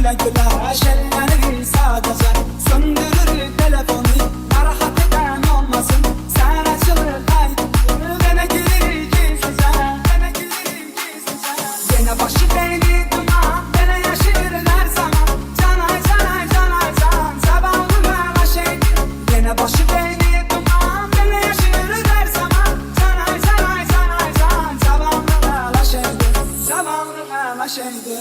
güle güle şenlenir sadece. Söndürür telefonu, narahat eden olmasın. Sen açılır kaydını, bana gelir gizlice, bana gelir gizlice. Yine başı beni duman, bana yaşır her zaman. Canay canay canay can, sabahlı bana şey. Yine başı beni duman, bana yaşır her zaman. Canay canay canay can, sabahlı bana şey. Sabahlı bana şeydi.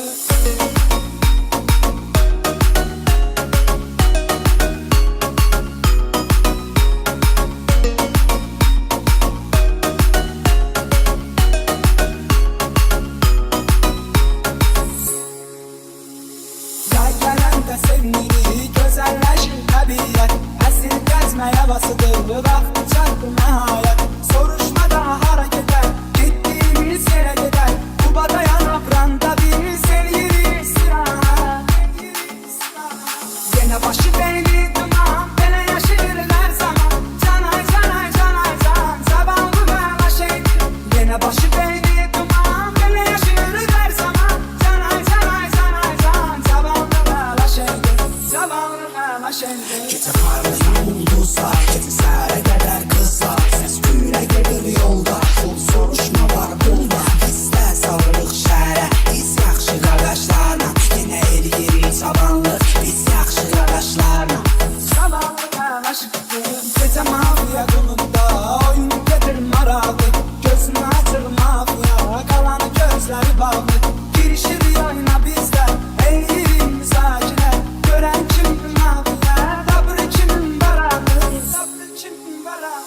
Sevgili güzelleşir tabiat, esir gezme havasıdır, vakti çarptı nihayet. Soruşmada harekete, gittiğimiz yere gider. Kubada yanıp randa bir sevgili istirahat. Yine başı beni duman, bana yaşır her zaman. Canay canay canay can, sabahlı bana şey. Yine başı beni duman, bana yaşır her zaman. Canay canay canay can, sabahlı bana şey. Gece parlayan yıldızlar, gece seyreder kızlar. Ses güne gelir yolda, çok soruşma var burada. Bizdə sağlıq şəhərə, biz yaxşı qardaşlarla. Yenə eriyirik tabanlıq, biz yaxşı qardaşlarla. Sabahlı aşıktım, gece mafiya konumda. Oyun getir maraqlı, gözünü açır mafiya. Kalanı gözleri bağlı, girişir oyuna bizde. Eğilim sakine, gören kim mafiya. Sabrı kimin baralı, sabrı kimin baralı.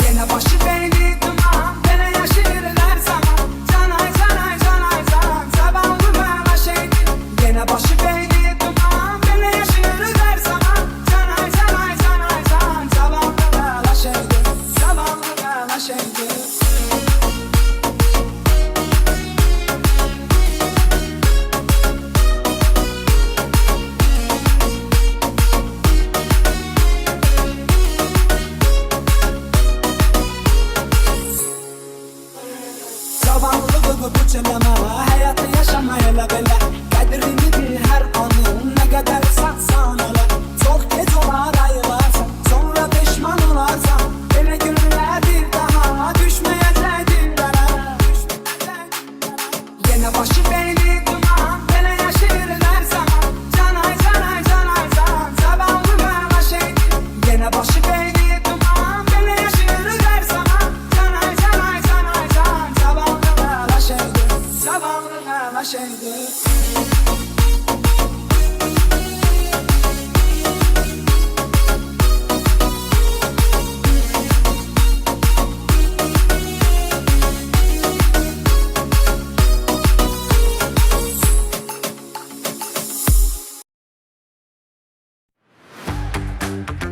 Yine başı beni duman, bana yaşır her zaman. Canay canay canay can, sabahlı bana şeydi. Yine başı beni duman, bana yaşır her zaman. Canay canay canay can, sabahlı bana şeydi. Sabahlı bana şeydi. Zavallı bu çeleme, hayatı yaşamayla bile. Kadrini bil her anın, ne kadar satsan öyle. Çok geç olar ayılarsan, sonra pişman olarsan. Hele günler bir daha düşmeyecek dillere. Yine başı beni duman, bana yaşır her zaman. Canay canay canay can, sabahlı bana şey. Yine başı beni duman, bana yaşır her zaman. Canay canay canay can, sabahlı bana şeydi. Sabahlı bana şeydi.